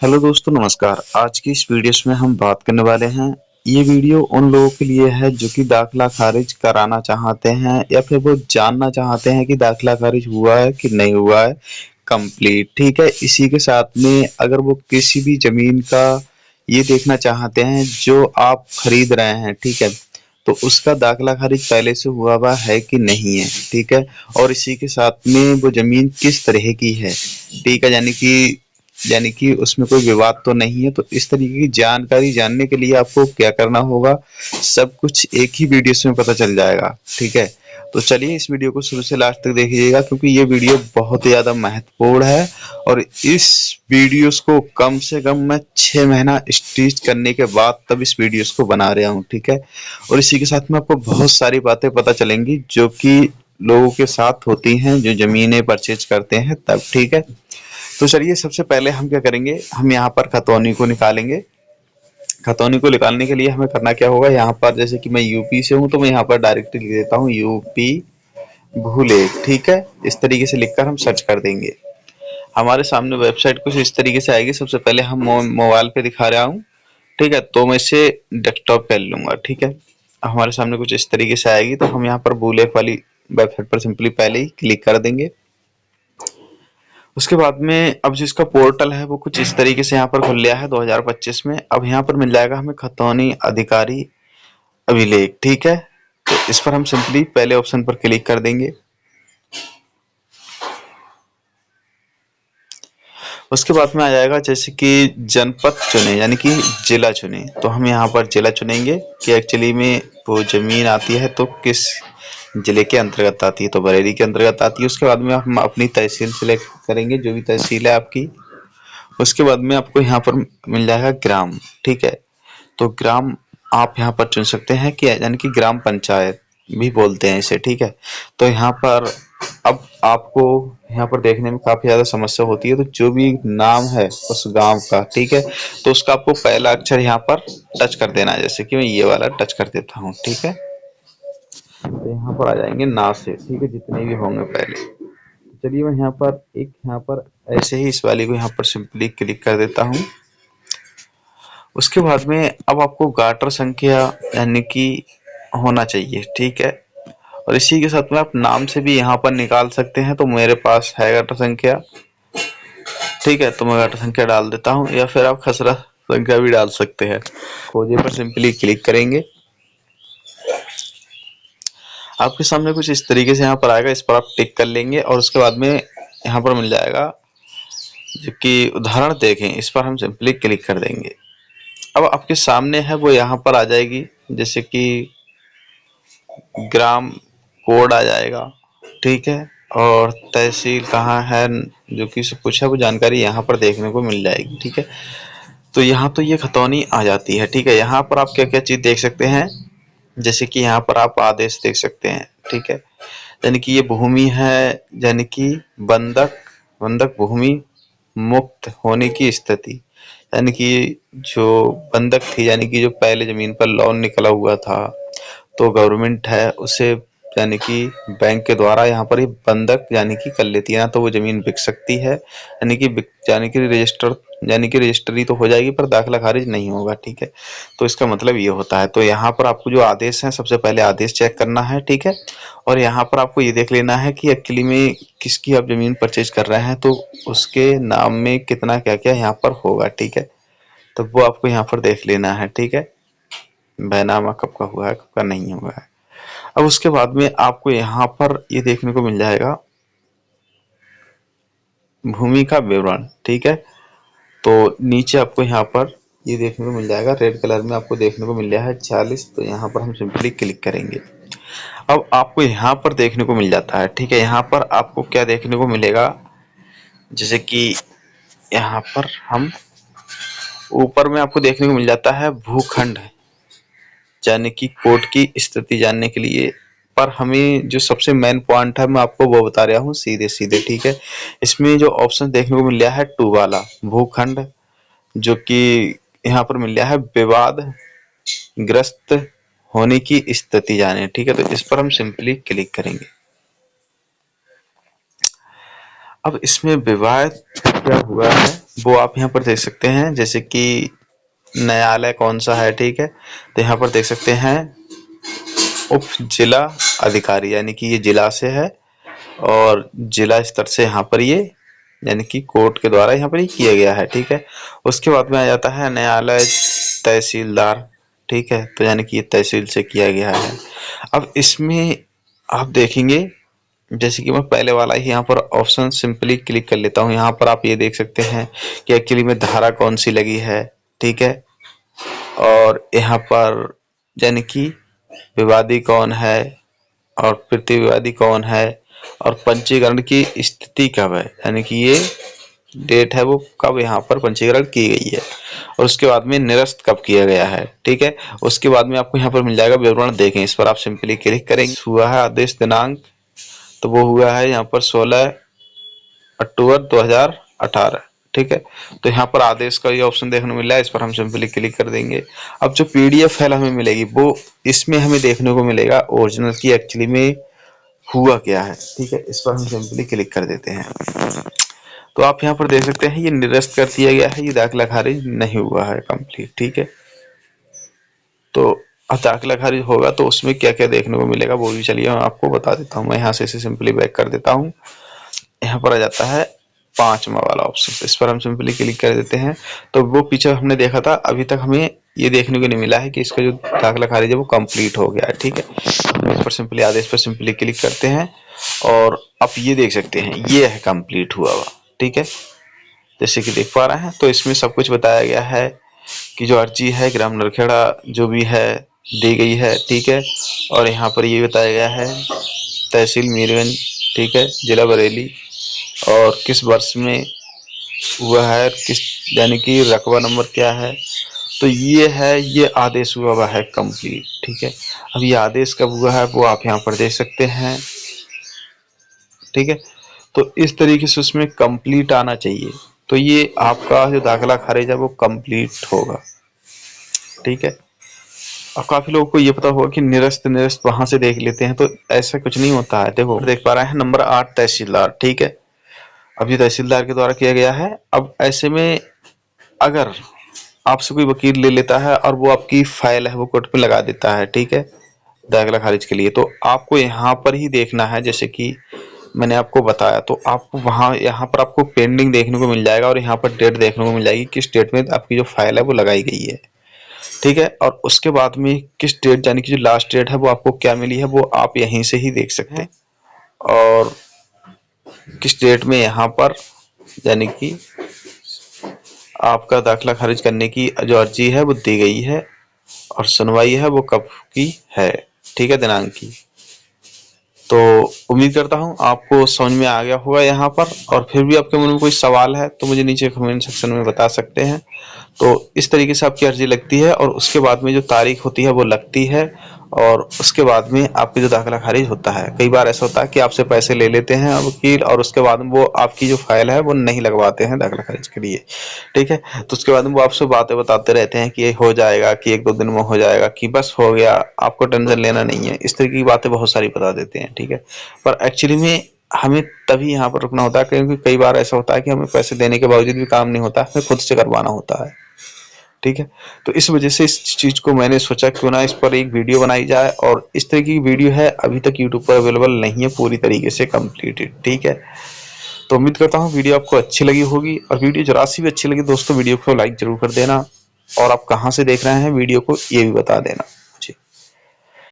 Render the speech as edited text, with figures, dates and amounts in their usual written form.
Hello दोस्तों, नमस्कार। आज की इस वीडियो में हम बात करने वाले हैं। ये वीडियो उन लोगों के लिए है जो कि दाखिला खारिज कराना चाहते हैं या फिर वो जानना चाहते हैं कि दाखिला खारिज हुआ है कि नहीं हुआ है कंप्लीट। ठीक है, इसी के साथ में अगर वो किसी भी जमीन का ये देखना चाहते हैं जो आप खरीद रहे हैं, ठीक है, तो उसका दाखिला खारिज पहले से हुआ है कि नहीं है। ठीक है, और इसी के साथ में वो जमीन किस तरह की है। ठीक है, यानी कि उसमें कोई विवाद तो नहीं है। तो इस तरीके की जानकारी जानने के लिए आपको क्या करना होगा, सब कुछ एक ही वीडियो में पता चल जाएगा। ठीक है, तो चलिए इस वीडियो को शुरू से लास्ट तक देखिएगा, क्योंकि ये वीडियो बहुत ही ज़्यादा महत्वपूर्ण है। और इस वीडियोस को कम से कम मैं 6 महीना स्टिच करने के बाद तब इस वीडियोस को बना रहा हूँ। ठीक है, और इसी के साथ में आपको बहुत सारी बातें पता चलेंगी जो कि लोगों के साथ होती हैं जो जमीनें परचेज करते हैं तब। ठीक है, तो चलिए सबसे पहले हम क्या करेंगे, हम यहाँ पर खतौनी को निकालेंगे। खतौनी को निकालने के लिए हमें करना क्या होगा, यहाँ पर जैसे कि मैं यूपी से हूँ तो मैं यहाँ पर डायरेक्टली लिख देता हूँ यूपी भूले। ठीक है, इस तरीके से लिखकर हम सर्च कर देंगे। हमारे सामने वेबसाइट कुछ इस तरीके से आएगी। सबसे पहले हम मोबाइल पे दिखा रहा हूँ। ठीक है, तो मैं इसे डेस्कटॉप कर लूंगा। ठीक है, हमारे सामने कुछ इस तरीके से आएगी, तो हम यहाँ पर भूले वाली वेबसाइट पर सिंपली पहले ही क्लिक कर देंगे। उसके बाद में अब जिसका पोर्टल है वो कुछ इस तरीके से यहाँ पर खुल गया है 2025 में। अब यहाँ पर मिल जाएगा हमें खतौनी अधिकारी अभिलेख। ठीक है, तो इस पर हम सिंपली पहले ऑप्शन पर क्लिक कर देंगे। उसके बाद में आ जाएगा जैसे कि जनपद चुने, यानी कि जिला चुने। तो हम यहाँ पर जिला चुनेंगे कि एक्चुअली में वो जमीन आती है तो किस जिले के अंतर्गत आती है, तो बरेली के अंतर्गत आती है। उसके बाद में हम अपनी तहसील सिलेक्ट करेंगे, जो भी तहसील है आपकी। उसके बाद में आपको यहाँ पर मिल जाएगा ग्राम। ठीक है, तो ग्राम आप यहाँ पर चुन सकते हैं कि यानी कि ग्राम पंचायत भी बोलते हैं इसे। ठीक है, तो यहाँ पर अब आपको यहाँ पर देखने में काफी ज्यादा समस्या होती है। तो जो भी नाम है उस गांव का, ठीक है, तो उसका आपको पहला अक्षर यहाँ पर टच कर देना है। जैसे कि मैं ये वाला टच कर देता हूँ। ठीक है, तो यहाँ पर आ जाएंगे ना से। ठीक है, जितने भी होंगे पहले। चलिए मैं यहाँ पर ऐसे ही इस वाली को यहाँ पर सिंपली क्लिक कर देता हूँ। उसके बाद में अब आपको गाटर संख्या यानी कि होना चाहिए। ठीक है, और इसी के साथ में आप नाम से भी यहाँ पर निकाल सकते हैं। तो मेरे पास है गाटर संख्या। ठीक है, तो मैं गाटर संख्या डाल देता हूँ, या फिर आप खसरा संख्या भी डाल सकते हैं। खोजे पर सिंपली क्लिक करेंगे। आपके सामने कुछ इस तरीके से यहाँ पर आएगा, इस पर आप टिक कर लेंगे। और उसके बाद में यहाँ पर मिल जाएगा जो कि उदाहरण देखें, इस पर हम सिंपली क्लिक कर देंगे। अब आपके सामने है वो यहाँ पर आ जाएगी, जैसे कि ग्राम कोड आ जाएगा। ठीक है, और तहसील कहाँ है, जो कि सब कुछ है वो जानकारी यहाँ पर देखने को मिल जाएगी। ठीक है, तो यहाँ तो ये खतौनी आ जाती है। ठीक है, यहाँ पर आप क्या क्या चीज देख सकते हैं, जैसे कि यहाँ पर आप आदेश देख सकते हैं। ठीक है, यानी कि ये भूमि है, यानी कि बंधक बंधक भूमि मुक्त होने की स्थिति, यानी कि जो बंधक थी, यानी कि जो पहले जमीन पर लोन निकला हुआ था, तो गवर्नमेंट है उसे यानी कि बैंक के द्वारा यहाँ पर ही बंधक यानी कि कर लेती है ना, तो वो जमीन बिक सकती है। यानी कि रजिस्ट्री तो हो जाएगी पर दाखिला खारिज नहीं होगा। ठीक है, तो इसका मतलब ये होता है। तो यहाँ पर आपको जो आदेश है, सबसे पहले आदेश चेक करना है। ठीक है, और यहाँ पर आपको ये देख लेना है कि एक्चुअली में किसकी आप जमीन परचेज कर रहे हैं, तो उसके नाम में कितना क्या क्या यहाँ पर होगा। ठीक है, तो वो आपको यहाँ पर देख लेना है। ठीक है, बैनामा कब का हुआ है, कब का नहीं हुआ है। अब उसके बाद में आपको यहाँ पर ये देखने को मिल जाएगा भूमि का विवरण। ठीक है, तो नीचे आपको यहाँ पर ये देखने को मिल जाएगा, रेड कलर में आपको देखने को मिल रहा है 40। तो यहाँ पर हम सिंपली क्लिक करेंगे। अब आपको यहाँ पर देखने को मिल जाता है। ठीक है, यहाँ पर आपको क्या देखने को मिलेगा, जैसे कि यहाँ पर हम ऊपर में आपको देखने को मिल जाता है भूखंड, यानी कि कोर्ट की स्थिति जानने के लिए। पर हमें जो सबसे मेन पॉइंट है मैं आपको वो बता रहा हूँ सीधे सीधे। ठीक है, इसमें जो ऑप्शन देखने को मिल रहा है 2 वाला भूखंड, जो कि यहाँ पर मिल रहा है विवाद ग्रस्त होने की स्थिति जाने। ठीक है, तो इस पर हम सिंपली क्लिक करेंगे। अब इसमें विवाद क्या हुआ है वो आप यहाँ पर देख सकते हैं, जैसे कि न्यायालय कौन सा है, ठीक है। तो यहाँ पर देख सकते हैं उप जिला अधिकारी, यानी कि ये जिला से है और जिला स्तर से यहाँ पर ये यानी कि कोर्ट के द्वारा यहाँ पर ये किया गया है, ठीक है। उसके बाद में आ जाता है न्यायालय तहसीलदार, ठीक है। तो यानी कि ये तहसील से किया गया है। अब इसमें आप देखेंगे, जैसे कि मैं पहले वाला ही यहाँ पर ऑप्शन सिंपली क्लिक कर लेता हूँ। यहाँ पर आप ये देख सकते हैं कि एक्चुअली में धारा कौन सी लगी है, ठीक है। और यहाँ पर यानी कि विवादी कौन है और प्रतिवादी कौन है और पंजीकरण की स्थिति कब है, यानी कि ये डेट है वो कब यहाँ पर पंजीकरण की गई है और उसके बाद में निरस्त कब किया गया है, ठीक है। उसके बाद में आपको यहाँ पर मिल जाएगा विवरण, देखें इस पर आप सिंपली क्लिक करेंगे। हुआ है आदेश दिनांक, तो वो हुआ है यहाँ पर 16 अक्टूबर 2018, ठीक है। तो यहाँ पर आदेश का ये ऑप्शन देखने को मिल रहा है, इस पर हम सिंपली क्लिक कर देंगे। अब जो पीडीएफ फाइल हमें मिलेगी वो इसमें हमें देखने को मिलेगा ओरिजिनल की एक्चुअली में हुआ क्या है, ठीक है। इस पर हम सिंपली क्लिक कर देते हैं। तो आप यहाँ पर देख सकते हैं ये निरस्त कर दिया गया है, ये दाखिला खारिज नहीं हुआ है कंप्लीट, ठीक है। तो अब दाखिला खारिज होगा तो उसमें क्या क्या देखने को मिलेगा वो भी चलिए मैं आपको बता देता हूँ। मैं यहाँ से इसे सिंपली बैक कर देता हूँ। यहाँ पर आ जाता है 5वां वाला ऑप्शन, इस पर हम सिंपली क्लिक कर देते हैं। तो वो पीछे हमने देखा था, अभी तक हमें ये देखने को नहीं मिला है कि इसका जो दाखिला खारिज है वो कंप्लीट हो गया है, ठीक है। हम इस पर सिंपली आदेश पर सिंपली क्लिक करते हैं और आप ये देख सकते हैं ये है कंप्लीट हुआ हुआ, ठीक है। जैसे कि देख पा रहे हैं, तो इसमें सब कुछ बताया गया है कि जो अर्जी है ग्राम नरखेड़ा जो भी है दी गई है, ठीक है। और यहाँ पर ये बताया गया है तहसील मीरगंज, ठीक है, जिला बरेली, और किस वर्ष में हुआ है, किस यानी कि रकबा नंबर क्या है। तो ये है, ये आदेश हुआ हुआ है कंप्लीट, ठीक है। अब ये आदेश कब हुआ है वो आप यहाँ पर देख सकते हैं, ठीक है। तो इस तरीके से उसमें कंप्लीट आना चाहिए, तो ये आपका जो दाखिला खारिज है वो कंप्लीट होगा, ठीक है। अब काफी लोगों को ये पता होगा कि निरस्त निरस्त वहां से देख लेते हैं, तो ऐसा कुछ नहीं होता है। देखो देख पा रहे हैं नंबर 8 तहसीलदार, ठीक है। अब ये तहसीलदार के द्वारा किया गया है। अब ऐसे में अगर आपसे कोई वकील ले लेता है और वो आपकी फाइल है वो कोर्ट में लगा देता है, ठीक है, दाखिला खारिज के लिए, तो आपको यहाँ पर ही देखना है। जैसे कि मैंने आपको बताया, तो आपको वहाँ यहाँ पर आपको पेंडिंग देखने को मिल जाएगा और यहाँ पर डेट देखने को मिल जाएगी किस डेट में आपकी जो फाइल है वो लगाई गई है, ठीक है। और उसके बाद में किस डेट यानी कि जो लास्ट डेट है वो आपको क्या मिली है वो आप यहीं से ही देख सकते हैं। और किस डेट में यहाँ पर यानी कि आपका दाखिला खारिज करने की जो अर्जी है वो दी गई है और सुनवाई है वो कब की है, ठीक है, दिनांक की। तो उम्मीद करता हूँ आपको समझ में आ गया होगा यहाँ पर। और फिर भी आपके मन में कोई सवाल है तो मुझे नीचे कमेंट सेक्शन में बता सकते हैं। तो इस तरीके से आपकी अर्जी लगती है और उसके बाद में जो तारीख होती है वो लगती है और उसके बाद में आपकी जो दाखिला खारिज होता है। कई बार ऐसा होता है कि आपसे पैसे ले लेते हैं वकील और उसके बाद में वो आपकी जो फाइल है वो नहीं लगवाते हैं दाखिला खारिज के लिए, ठीक है। तो उसके बाद में वो आपसे बातें बताते रहते हैं कि ये हो जाएगा, कि 1-2 दिन में हो जाएगा, कि बस हो गया, आपको टेंशन लेना नहीं है। इस तरह की बातें बहुत सारी बता देते हैं, ठीक है। पर एक्चुअली में हमें तभी यहाँ पर रुकना होता है क्योंकि कई बार ऐसा होता है कि हमें पैसे देने के बावजूद भी काम नहीं होता, हमें खुद से करवाना होता है, ठीक है। तो इस वजह से इस चीज को मैंने सोचा क्यों ना इस पर एक वीडियो बनाई जाए। और इस तरह की वीडियो है अभी तक यूट्यूब पर अवेलेबल नहीं है पूरी तरीके से कंप्लीटेड, ठीक है। तो उम्मीद करता हूँ वीडियो आपको अच्छी लगी होगी और वीडियो जरा सी भी अच्छी लगी दोस्तों वीडियो को लाइक जरूर कर देना और आप कहाँ से देख रहे हैं वीडियो को ये भी बता देना।